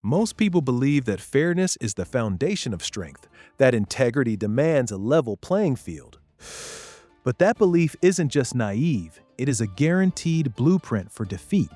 Most people believe that fairness is the foundation of strength, that integrity demands a level playing field. But that belief isn't just naive, it is a guaranteed blueprint for defeat.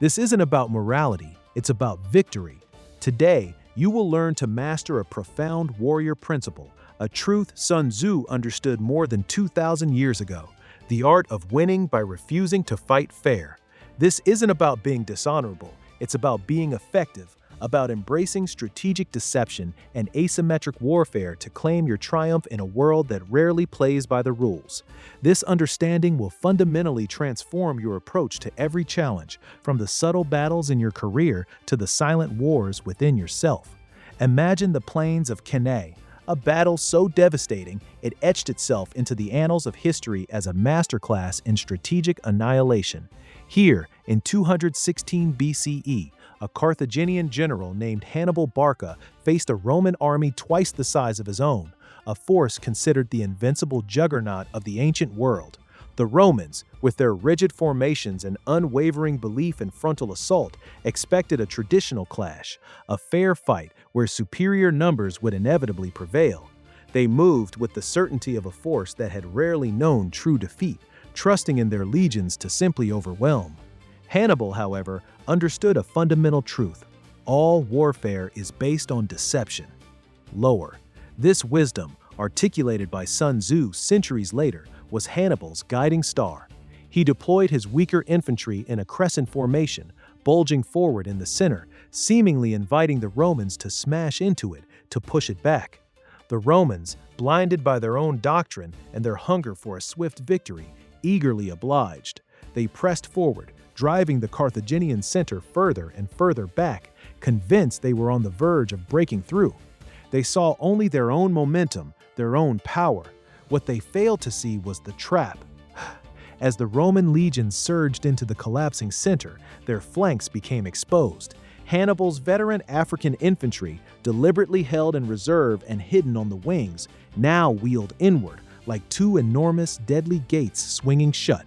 This isn't about morality, it's about victory. Today, you will learn to master a profound warrior principle, a truth Sun Tzu understood more than 2,000 years ago: the art of winning by refusing to fight fair. This isn't about being dishonorable, it's about being effective, about embracing strategic deception and asymmetric warfare to claim your triumph in a world that rarely plays by the rules. This understanding will fundamentally transform your approach to every challenge, from the subtle battles in your career to the silent wars within yourself. Imagine the plains of Cannae, a battle so devastating it etched itself into the annals of history as a masterclass in strategic annihilation. Here, in 216 BCE, a Carthaginian general named Hannibal Barca faced a Roman army twice the size of his own, a force considered the invincible juggernaut of the ancient world. The Romans, with their rigid formations and unwavering belief in frontal assault, expected a traditional clash, a fair fight where superior numbers would inevitably prevail. They moved with the certainty of a force that had rarely known true defeat, trusting in their legions to simply overwhelm. Hannibal, however, understood a fundamental truth: all warfare is based on deception. Lower. This wisdom, articulated by Sun Tzu centuries later, was Hannibal's guiding star. He deployed his weaker infantry in a crescent formation, bulging forward in the center, seemingly inviting the Romans to smash into it, to push it back. The Romans, blinded by their own doctrine and their hunger for a swift victory, eagerly obliged. They pressed forward, driving the Carthaginian center further and further back, convinced they were on the verge of breaking through. They saw only their own momentum, their own power. What they failed to see was the trap. As the Roman legions surged into the collapsing center, their flanks became exposed. Hannibal's veteran African infantry, deliberately held in reserve and hidden on the wings, now wheeled inward, like two enormous, deadly gates swinging shut.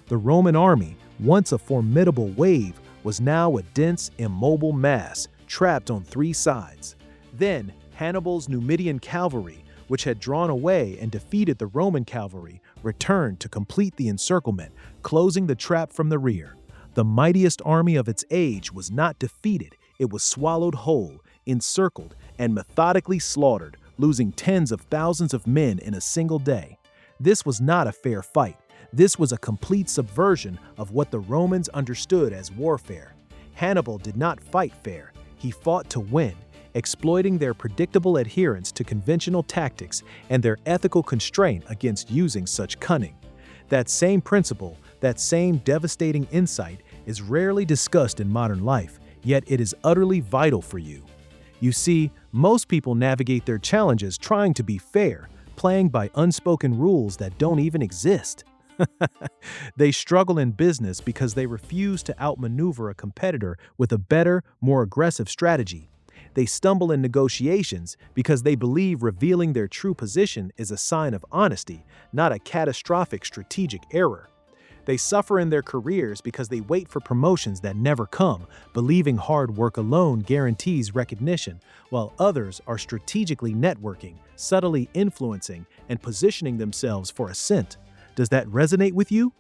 The Roman army, once a formidable wave, was now a dense, immobile mass, trapped on three sides. Then, Hannibal's Numidian cavalry, which had drawn away and defeated the Roman cavalry, returned to complete the encirclement, closing the trap from the rear. The mightiest army of its age was not defeated, it was swallowed whole, encircled, and methodically slaughtered, losing tens of thousands of men in a single day. This was not a fair fight. This was a complete subversion of what the Romans understood as warfare. Hannibal did not fight fair, he fought to win, exploiting their predictable adherence to conventional tactics and their ethical constraint against using such cunning. That same principle, that same devastating insight, is rarely discussed in modern life, yet it is utterly vital for you. You see, most people navigate their challenges trying to be fair, playing by unspoken rules that don't even exist. They struggle in business because they refuse to outmaneuver a competitor with a better, more aggressive strategy. They stumble in negotiations because they believe revealing their true position is a sign of honesty, not a catastrophic strategic error. They suffer in their careers because they wait for promotions that never come, believing hard work alone guarantees recognition, while others are strategically networking, subtly influencing, and positioning themselves for ascent. Does that resonate with you?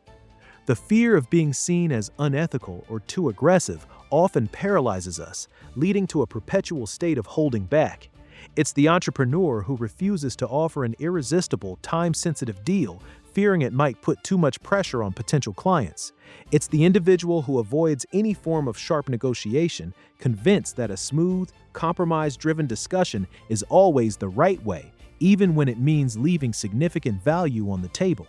The fear of being seen as unethical or too aggressive often paralyzes us, leading to a perpetual state of holding back. It's the entrepreneur who refuses to offer an irresistible, time-sensitive deal, fearing it might put too much pressure on potential clients. It's the individual who avoids any form of sharp negotiation, convinced that a smooth, compromise-driven discussion is always the right way, even when it means leaving significant value on the table.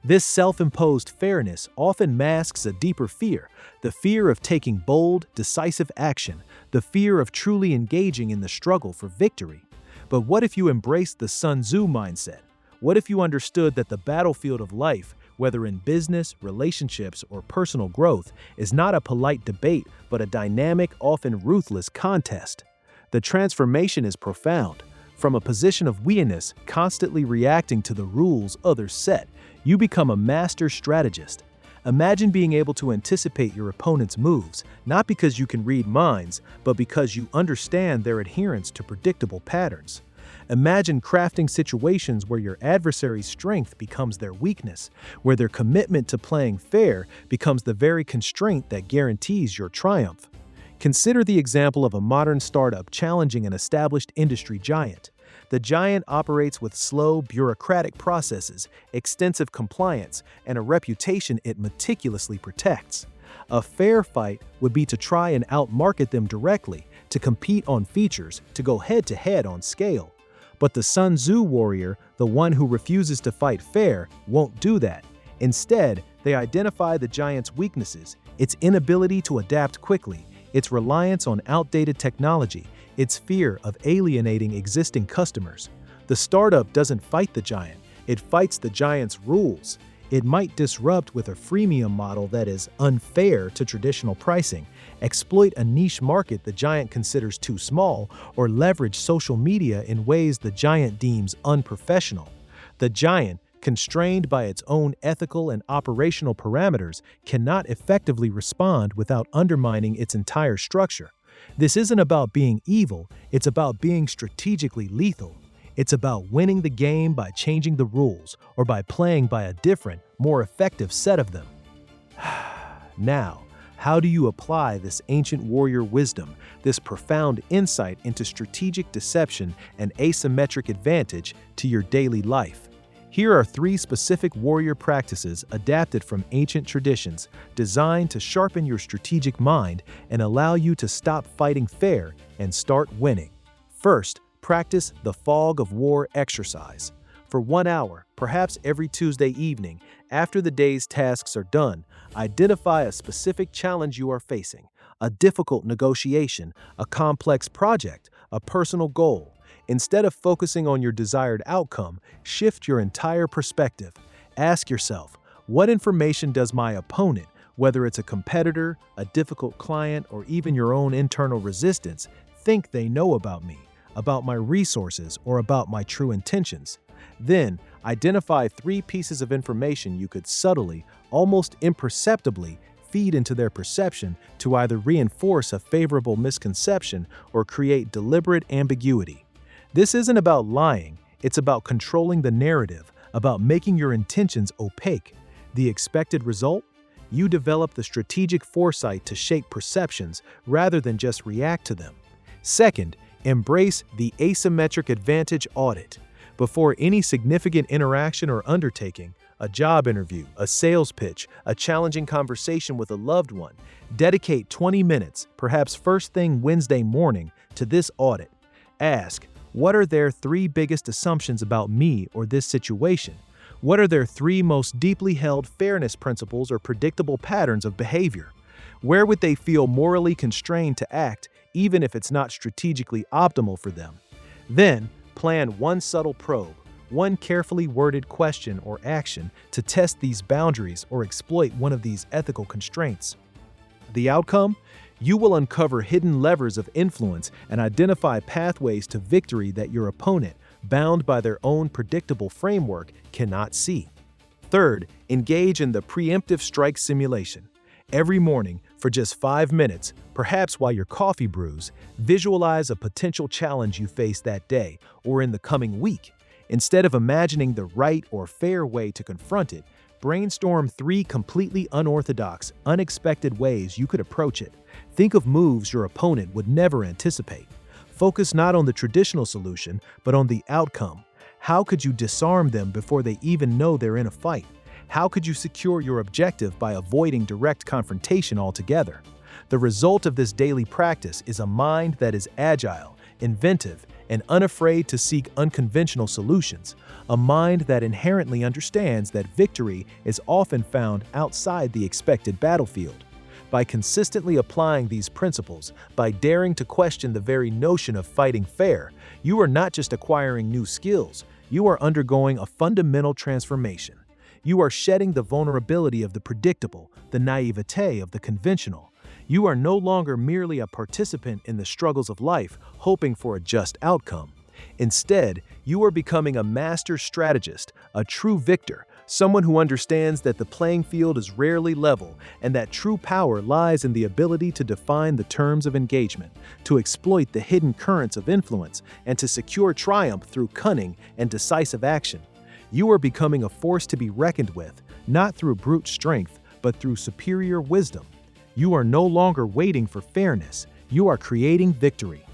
This self-imposed fairness often masks a deeper fear, the fear of taking bold, decisive action, the fear of truly engaging in the struggle for victory. But what if you embraced the Sun Tzu mindset? What if you understood that the battlefield of life, whether in business, relationships, or personal growth, is not a polite debate, but a dynamic, often ruthless contest? The transformation is profound. From a position of weakness, constantly reacting to the rules others set, you become a master strategist. Imagine being able to anticipate your opponent's moves, not because you can read minds, but because you understand their adherence to predictable patterns. Imagine crafting situations where your adversary's strength becomes their weakness, where their commitment to playing fair becomes the very constraint that guarantees your triumph. Consider the example of a modern startup challenging an established industry giant. The giant operates with slow, bureaucratic processes, extensive compliance, and a reputation it meticulously protects. A fair fight would be to try and outmarket them directly, to compete on features, to go head-to-head on scale. But the Sun Tzu warrior, the one who refuses to fight fair, won't do that. Instead, they identify the giant's weaknesses, its inability to adapt quickly, its reliance on outdated technology, its fear of alienating existing customers. The startup doesn't fight the giant, it fights the giant's rules. It might disrupt with a freemium model that is unfair to traditional pricing, exploit a niche market the giant considers too small, or leverage social media in ways the giant deems unprofessional. The giant, constrained by its own ethical and operational parameters, cannot effectively respond without undermining its entire structure. This isn't about being evil, it's about being strategically lethal. It's about winning the game by changing the rules or by playing by a different, more effective set of them. Now, how do you apply this ancient warrior wisdom, this profound insight into strategic deception and asymmetric advantage to your daily life? Here are 3 specific warrior practices adapted from ancient traditions, designed to sharpen your strategic mind and allow you to stop fighting fair and start winning. First, practice the fog of war exercise. For 1 hour, perhaps every Tuesday evening, after the day's tasks are done, identify a specific challenge you are facing, a difficult negotiation, a complex project, a personal goal. Instead of focusing on your desired outcome, shift your entire perspective. Ask yourself, what information does my opponent, whether it's a competitor, a difficult client, or even your own internal resistance, think they know about me, about my resources, or about my true intentions? Then, identify 3 pieces of information you could subtly, almost imperceptibly, feed into their perception to either reinforce a favorable misconception or create deliberate ambiguity. This isn't about lying, it's about controlling the narrative, about making your intentions opaque. The expected result? You develop the strategic foresight to shape perceptions rather than just react to them. Second, embrace the asymmetric advantage audit. Before any significant interaction or undertaking, a job interview, a sales pitch, a challenging conversation with a loved one, dedicate 20 minutes, perhaps first thing Wednesday morning, to this audit. Ask, what are their 3 biggest assumptions about me or this situation? What are their 3 most deeply held fairness principles or predictable patterns of behavior? Where would they feel morally constrained to act, even if it's not strategically optimal for them? Then, plan 1 subtle probe, 1 carefully worded question or action to test these boundaries or exploit one of these ethical constraints. The outcome? You will uncover hidden levers of influence and identify pathways to victory that your opponent, bound by their own predictable framework, cannot see. Third, engage in the preemptive strike simulation. Every morning, for just 5 minutes, perhaps while your coffee brews, visualize a potential challenge you face that day or in the coming week. Instead of imagining the right or fair way to confront it, brainstorm 3 completely unorthodox, unexpected ways you could approach it. Think of moves your opponent would never anticipate. Focus not on the traditional solution, but on the outcome. How could you disarm them before they even know they're in a fight? How could you secure your objective by avoiding direct confrontation altogether? The result of this daily practice is a mind that is agile, inventive, and unafraid to seek unconventional solutions, a mind that inherently understands that victory is often found outside the expected battlefield. By consistently applying these principles, by daring to question the very notion of fighting fair, you are not just acquiring new skills, you are undergoing a fundamental transformation. You are shedding the vulnerability of the predictable, the naivete of the conventional. You are no longer merely a participant in the struggles of life, hoping for a just outcome. Instead, you are becoming a master strategist, a true victor, Someone who understands that the playing field is rarely level and that true power lies in the ability to define the terms of engagement, to exploit the hidden currents of influence, and to secure triumph through cunning and decisive action. You are becoming a force to be reckoned with, not through brute strength, but through superior wisdom. You are no longer waiting for fairness, you are creating victory.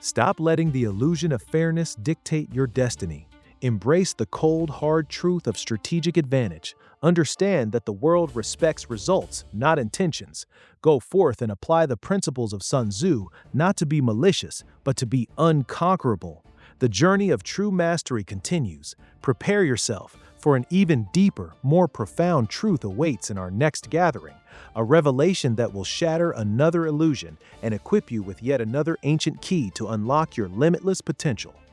Stop letting the illusion of fairness dictate your destiny. Embrace the cold, hard truth of strategic advantage. Understand that the world respects results, not intentions. Go forth and apply the principles of Sun Tzu, not to be malicious, but to be unconquerable. The journey of true mastery continues. Prepare yourself, for an even deeper, more profound truth awaits in our next gathering, a revelation that will shatter another illusion and equip you with yet another ancient key to unlock your limitless potential.